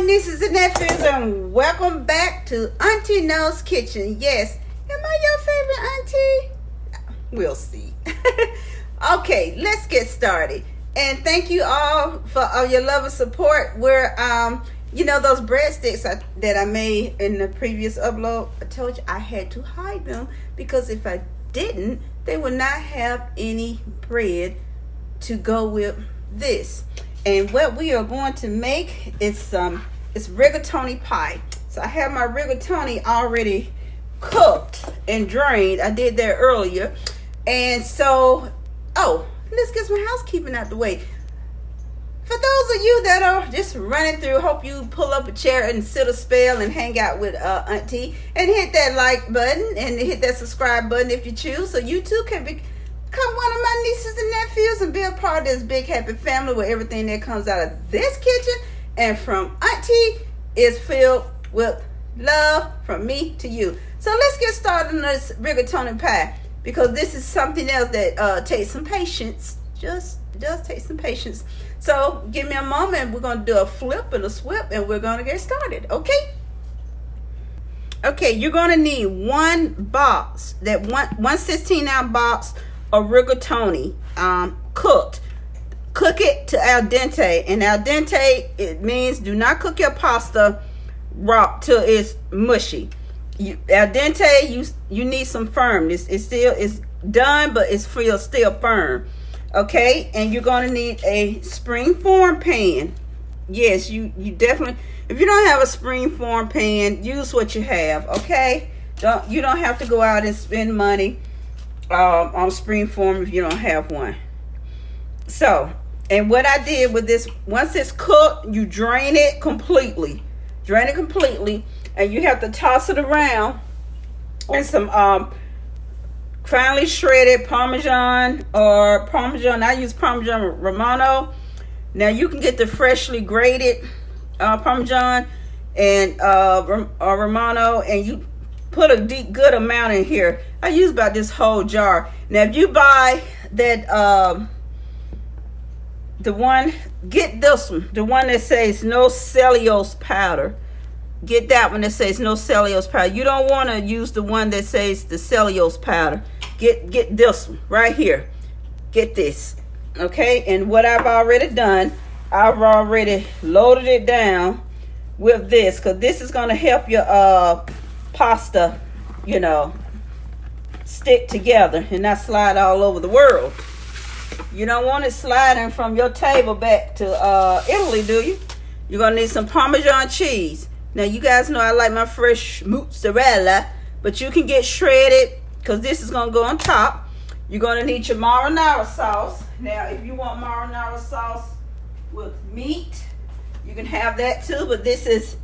nieces and nephews, and welcome back to Auntie No's Kitchen. Yes, am I your favorite auntie? We'll see. Okay, let's get started. And thank you all for all your love and support. We're those breadsticks that I made in the previous upload, I told you I had to hide them because if I didn't, they would not have any bread to go with this. And what we are going to make is it's rigatoni pie. So I have my rigatoni already cooked and drained. I did that earlier. And so, let's get some housekeeping out the way. For those of you that are just running through, hope you pull up a chair and sit a spell and hang out with Auntie, and hit that like button and hit that subscribe button if you choose, so you too can become one of my nieces and nephews and be a part of this big happy family where everything that comes out of this kitchen and from Auntie is filled with love from me to you. So let's get started on this rigatoni pie, because this is something else that takes some patience. Just take some patience. So give me a moment. We're going to do a flip and a swip, and we're going to get started. Okay, you're going to need one box, that one 16-ounce box of rigatoni, cooked. Cook it to al dente. And al dente, it means do not cook your pasta raw till it's mushy. Al dente, you need some firmness. It's done, but it's still firm. Okay, and you're going to need a spring form pan. Yes, you definitely, if you don't have a spring form pan, use what you have. Okay, you don't have to go out and spend money on spring form if you don't have one. So, and what I did with this, once it's cooked, you drain it completely, and you have to toss it around in some finely shredded Parmesan I use Parmesan Romano. Now you can get the freshly grated Parmesan and Romano, and you put a good amount in here. I use about this whole jar. Now if you buy that get this one, the one that says no cellulose powder. Get that one that says no cellulose powder. You don't want to use the one that says the cellulose powder. Get this one right here. Get this. Okay, and what I've already done, I've already loaded it down with this, because this is going to help your pasta, stick together and not slide all over the world. You don't want it sliding from your table back to Italy, do you? You're going to need some Parmesan cheese. Now, you guys know I like my fresh mozzarella, but you can get shredded, because this is going to go on top. You're going to need your marinara sauce. Now, if you want marinara sauce with meat, you can have that too, but this is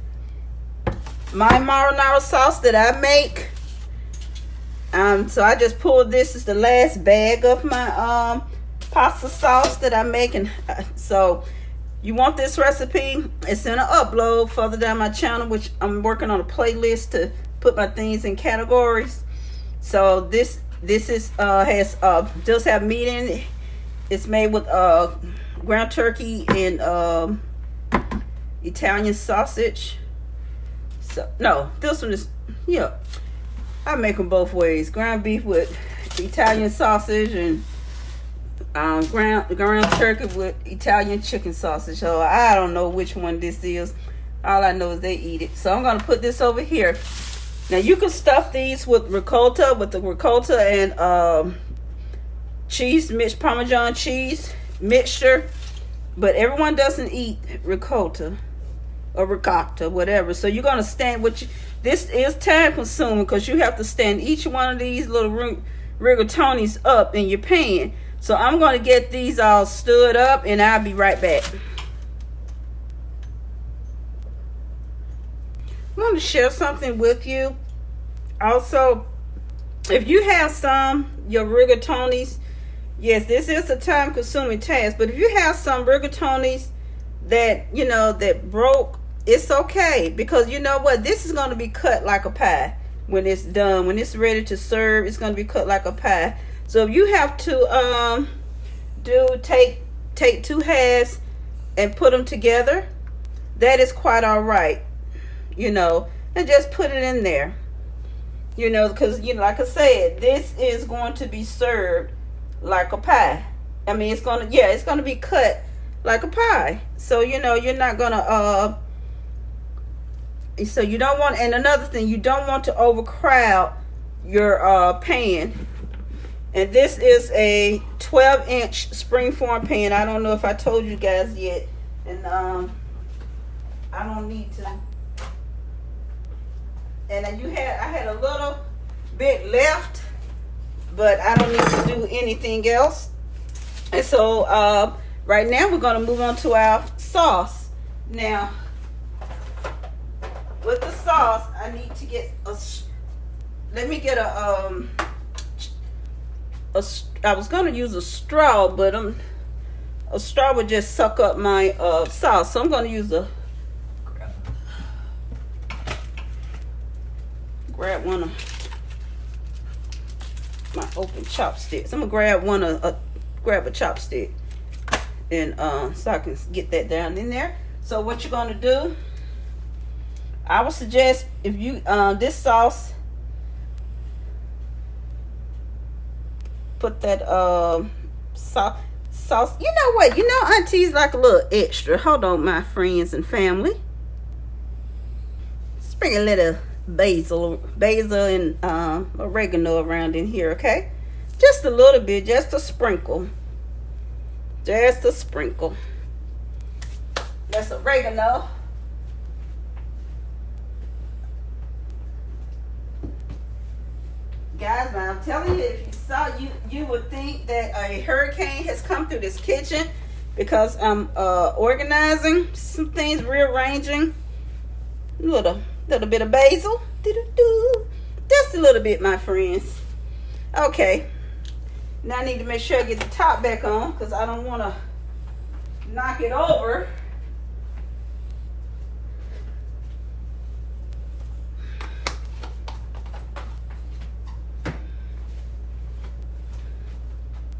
my marinara sauce that I make. So I just pulled this. Is the last bag of my pasta sauce that I make. And so you want this recipe, it's in an upload further down my channel, which I'm working on a playlist to put my things in categories. So this is does have meat in it. It's made with ground turkey and Italian sausage. So no, this one is, I make them both ways. Ground beef with Italian sausage and ground turkey with Italian chicken sausage. So I don't know which one this is. All I know is they eat it. So I'm gonna put this over here. Now you can stuff these with ricotta, and cheese, mixed Parmesan cheese mixture, but everyone doesn't eat ricotta or ricotta, whatever. So you're gonna stand this is time consuming, because you have to stand each one of these little rigatonis up in your pan. So I'm gonna get these all stood up, and I'll be right back. I want to share something with you. Also, if you have your rigatonis, yes, this is a time-consuming task, but if you have some rigatonis that, that broke, it's okay, because you know what? This is going to be cut like a pie when it's done. When it's ready to serve, it's going to be cut like a pie. So if you have to take two halves and put them together, that is quite all right, you know, and just put it in there, you know, because, you know, like I said, this is going to be served like a pie. I mean, it's going to be cut like a pie. So, you know, you're not going to, so you don't want, and another thing, you don't want to overcrowd your pan. And this is a 12-inch springform pan. I don't know if I told you guys yet. And I don't need to. And I had a little bit left, but I don't need to do anything else. And so right now we're going to move on to our sauce. Now, with the sauce, I need to get let me get I was going to use a straw, but a straw would just suck up my sauce. So I'm going to use grab one of my open chopsticks. I'm going to grab a chopstick, and so I can get that down in there. So what you're going to do, I would suggest, if you this sauce, put that sauce. You know what? You know, Auntie's like a little extra. Hold on, my friends and family. Sprinkle a little basil and oregano around in here, okay? Just a little bit, just a sprinkle. Just a sprinkle. That's oregano. Guys, now I'm telling you, if you saw, you would think that a hurricane has come through this kitchen, because I'm organizing some things, rearranging. A little bit of basil. Just a little bit, my friends. Okay. Now I need to make sure I get the top back on, because I don't want to knock it over.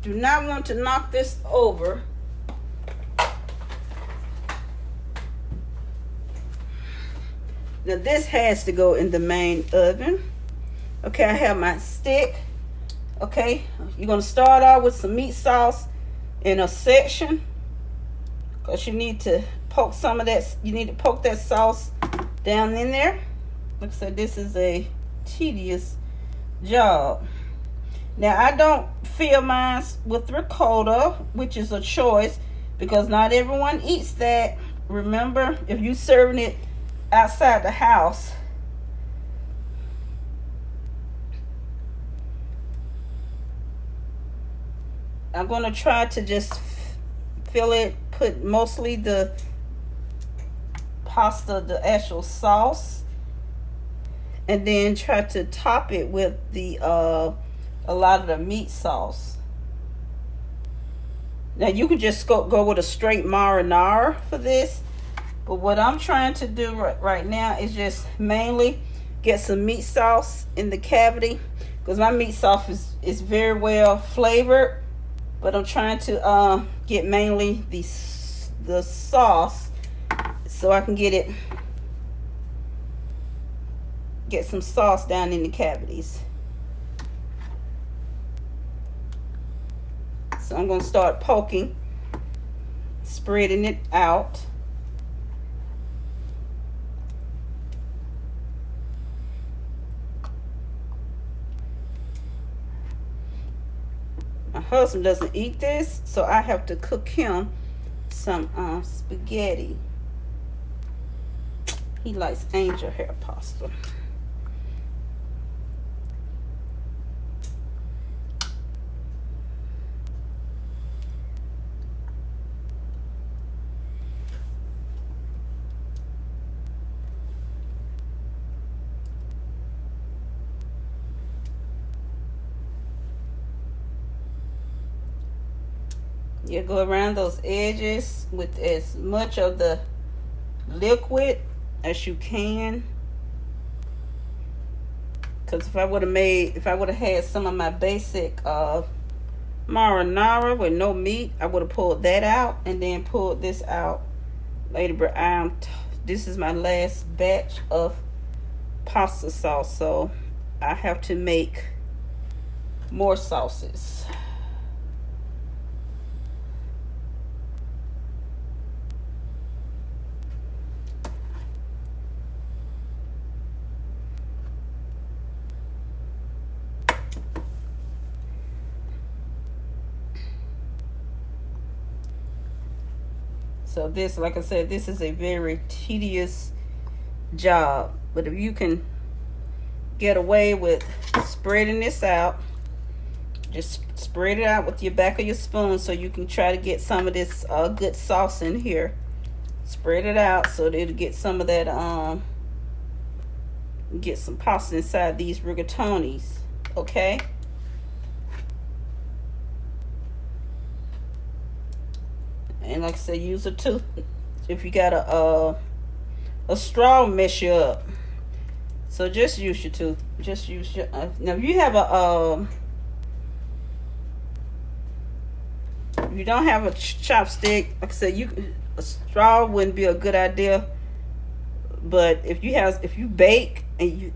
Do not want to knock this over. Now this has to go in the main oven. Okay, I have my stick. Okay, you're going to start off with some meat sauce in a section, because you need to poke some of that. You need to poke that sauce down in there. Like I said, this is a tedious job. Now, I don't fill mine with ricotta, which is a choice, because not everyone eats that. Remember, if you're serving it outside the house, I'm going to try to just fill it, put mostly the pasta, the actual sauce, and then try to top it with the a lot of the meat sauce. Now you can just go with a straight marinara for this, but what I'm trying to do right now is just mainly get some meat sauce in the cavity, because my meat sauce is very well flavored, but I'm trying to get mainly the sauce, so I can get some sauce down in the cavities. So I'm going to start poking, spreading it out. My husband doesn't eat this, so I have to cook him some spaghetti. He likes angel hair pasta. You go around those edges with as much of the liquid as you can. Because if I would have had some of my basic marinara with no meat, I would have pulled that out and then pulled this out later. But I'm this is my last batch of pasta sauce, so I have to make more sauces. So this, like I said, this is a very tedious job. But if you can get away with spreading this out, just spread it out with your back of your spoon so you can try to get some of this good sauce in here. Spread it out so that it'll get some of that, get some pasta inside these rigatonis, okay? And like I said, use a tooth. If you got a straw, mess you up. So just use your tooth. Just use your. Now, if you have if you don't have a chopstick, like I said, a straw wouldn't be a good idea. But if you bake and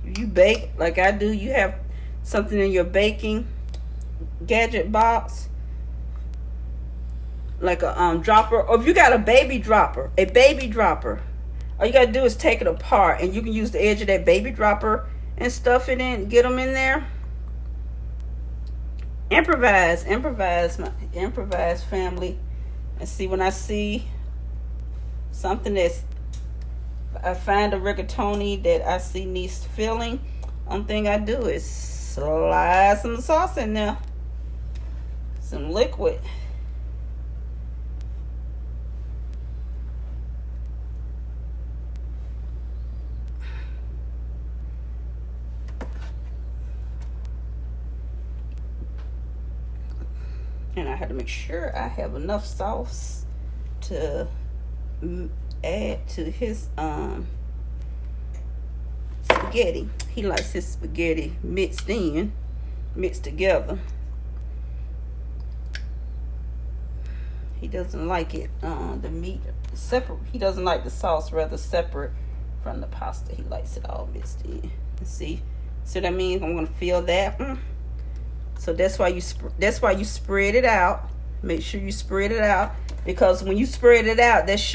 you bake like I do, you have something in your baking gadget box, like a dropper, or if you got a baby dropper, all you gotta do is take it apart, and you can use the edge of that baby dropper and stuff it in, get them in there. Improvise, family. And see, when I see something I find a rigatoni that I see needs filling, only thing I do is slide some sauce in there, some liquid. And I had to make sure I have enough sauce to add to his spaghetti. He likes his spaghetti mixed together. He doesn't like it the meat separate. He doesn't like the sauce rather separate from the pasta. He likes it all mixed in. See what I mean? I'm gonna fill that. So that's why you spread it out. Make sure you spread it out, because when you spread it out, if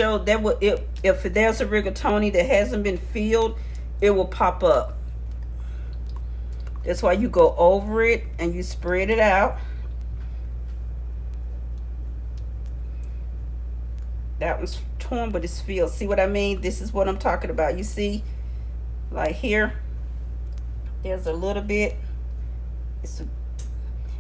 there's a rigatoni that hasn't been filled, it will pop up. That's why you go over it and you spread it out. That one's torn, but it's filled. See what I mean? This is what I'm talking about. You see, like here, there's a little bit.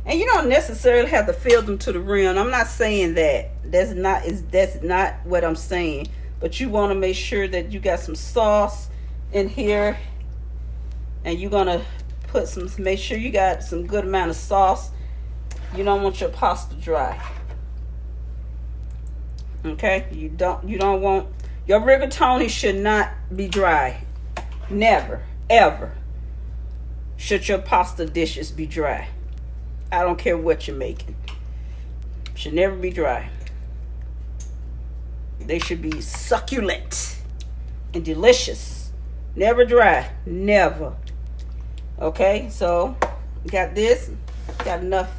And you don't necessarily have to fill them to the rim. I'm not saying that. That's not what I'm saying. But you want to make sure that you got some sauce in here, and you're gonna make sure you got some good amount of sauce. You don't want your pasta dry. Okay? You don't want your rigatoni should not be dry. Never, ever should your pasta dishes be dry. I don't care what you're making. Should never be dry. They should be succulent and delicious. Never dry. Never. Okay, so got this. Got enough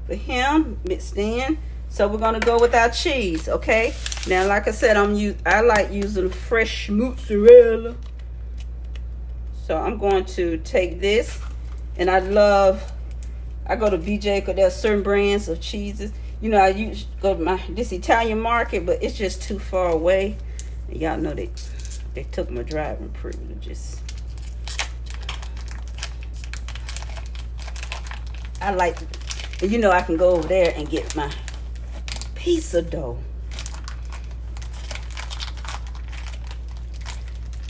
for him mixed in. So we're gonna go with our cheese. Okay. Now, like I said, I like using fresh mozzarella. So I'm going to take this, and I go to BJ because there's certain brands of cheeses. You know, I used to go to this Italian market, but it's just too far away. And y'all know they took my driving privileges. I like, and you know, I can go over there and get my pizza dough.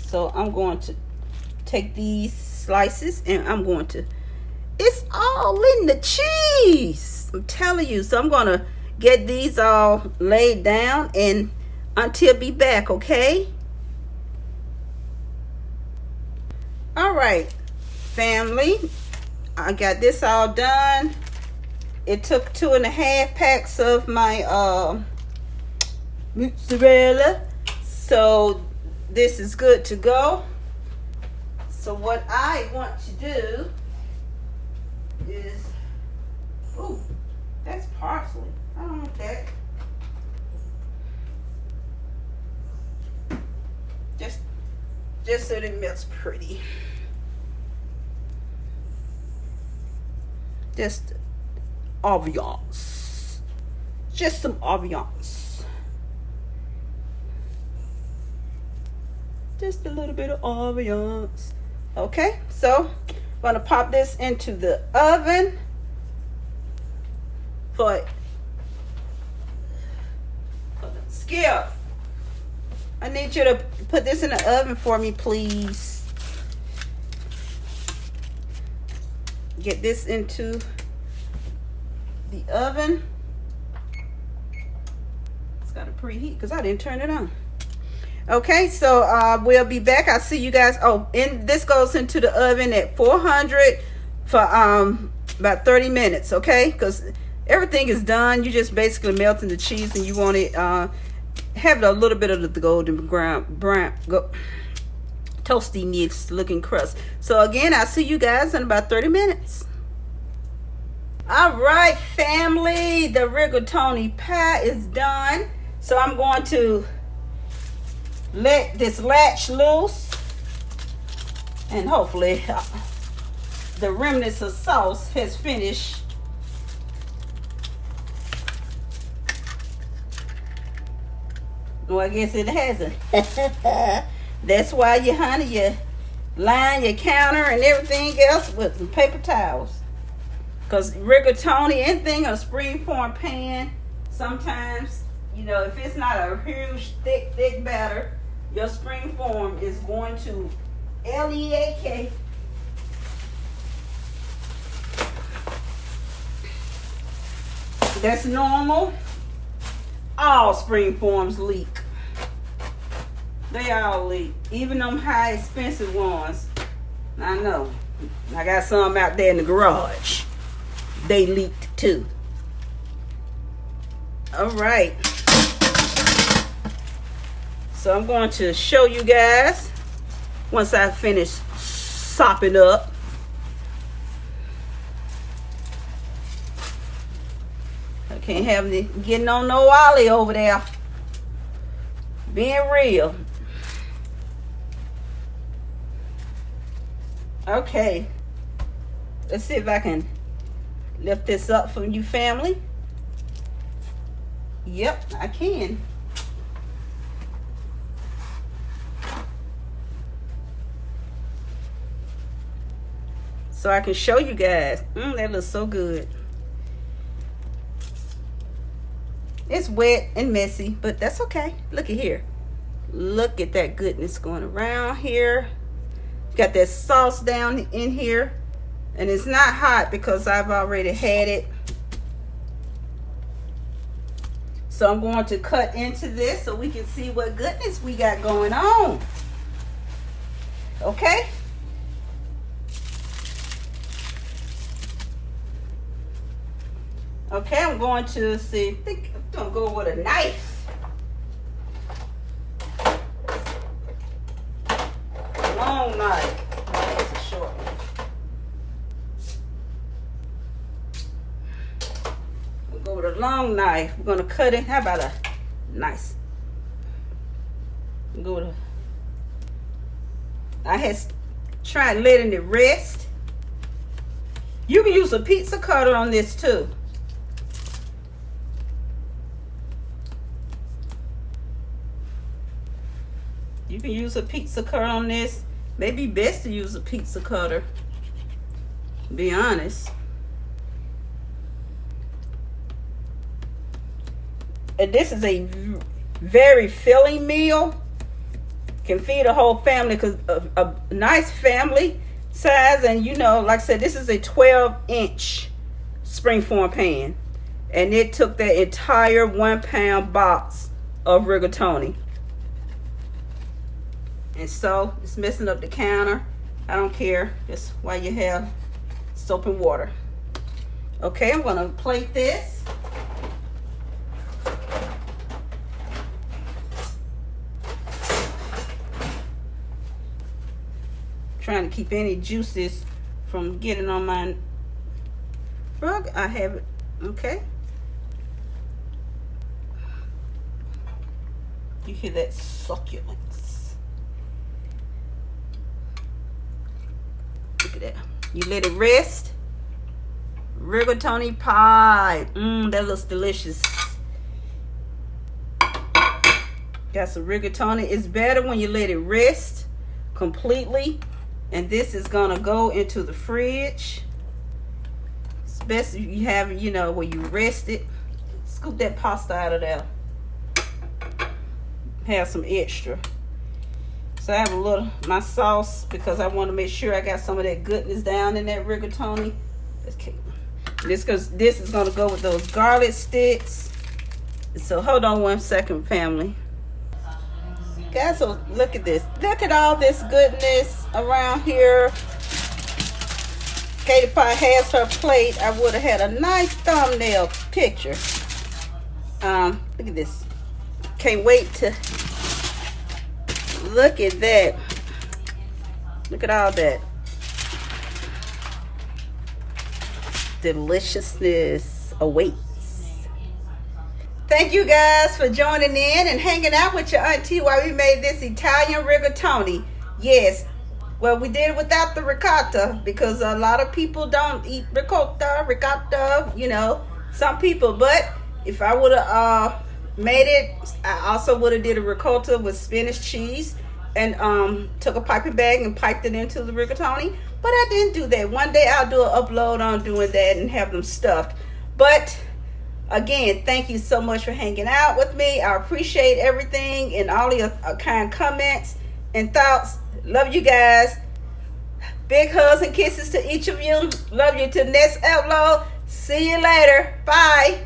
So I'm going to take these slices, and I'm going to, it's all in the cheese, I'm telling you. So I'm going to get these all laid down, and Auntie will be back, okay? All right, family. I got this all done. It took 2.5 packs of my mozzarella. So this is good to go. So what I want to do is, ooh, that's parsley. I don't want that. Just so that it melts pretty. Just ambiance. Just some ambiance. Just a little bit of ambiance. Okay, so I'm gonna pop this into the oven for Skip. I need you to put this in the oven for me, please. Get this into the oven. It's got to preheat because I didn't turn it on. Okay, so we'll be back. I'll see you guys. Oh, and this goes into the oven at 400 for about 30 minutes, okay? Because everything is done. You just basically melting the cheese, and you want it have a little bit of the golden brown toasty nice looking crust. So again, I'll see you guys in about 30 minutes. All right, family, the rigatoni pie is done. So I'm going to let this latch loose, and hopefully the remnants of sauce has finished. Well, I guess it hasn't. That's why you, honey, you line your counter and everything else with some paper towels. Because rigatoni, anything, a springform pan, sometimes, you know, if it's not a huge, thick batter, your springform is going to leak. That's normal. All springforms leak. They all leak. Even them high expensive ones. I know. I got some out there in the garage. They leaked too. All right. So I'm going to show you guys once I finish sopping up. I can't have any getting on no ollie over there. Being real. Okay. Let's see if I can lift this up for you, family. Yep, I can. So I can show you guys. That looks so good. It's wet and messy, but that's okay. Look at here. Look at that goodness going around here. Got that sauce down in here. And it's not hot because I've already had it. So I'm going to cut into this so we can see what goodness we got going on. Okay? Okay, I'm going to see. I think I'm going to go with a knife. A long knife. That's a short one. We'll go with a long knife. We're going to cut it. How about a nice? Go to. I had tried letting it rest. You can use a pizza cutter on this too. You can use a pizza cutter on this. Maybe best to use a pizza cutter. Be honest. And this is a very filling meal. Can feed a whole family because a nice family size. And you know, like I said, this is a 12-inch springform pan. And it took that entire 1-pound box of rigatoni. And so it's messing up the counter. I don't care. Just while you have soap and water. Okay, I'm going to plate this. trying to keep any juices from getting on my rug. I have it. Okay. You hear that succulence? Look at that. You let it rest. Rigatoni pie. That looks delicious. Got some rigatoni. It's better when you let it rest completely. And this is gonna go into the fridge. Especially if you have it, you know, where you rest it. Scoop that pasta out of there. Have some extra. So I have a little my sauce because I want to make sure I got some of that goodness down in that rigatoni. This is gonna go with those garlic sticks. So hold on one second, family. Guys, so look at this. Look at all this goodness around here. Katie Pie has her plate. I would have had a nice thumbnail picture. Look at this. Can't wait to look at that. Look at all that deliciousness awaits. Thank you guys for joining in and hanging out with your auntie while we made this Italian rigatoni. Yes, well, we did it without the ricotta because a lot of people don't eat ricotta, you know, some people. But if I would have made it, I also would have did a ricotta with spinach cheese and took a piping bag and piped it into the rigatoni. But I didn't do that. One day I'll do an upload on doing that and have them stuffed. But again, thank you so much for hanging out with me. I appreciate everything and all your kind comments and thoughts. Love you guys. Big hugs and kisses to each of you. Love you till next upload. See you later. Bye.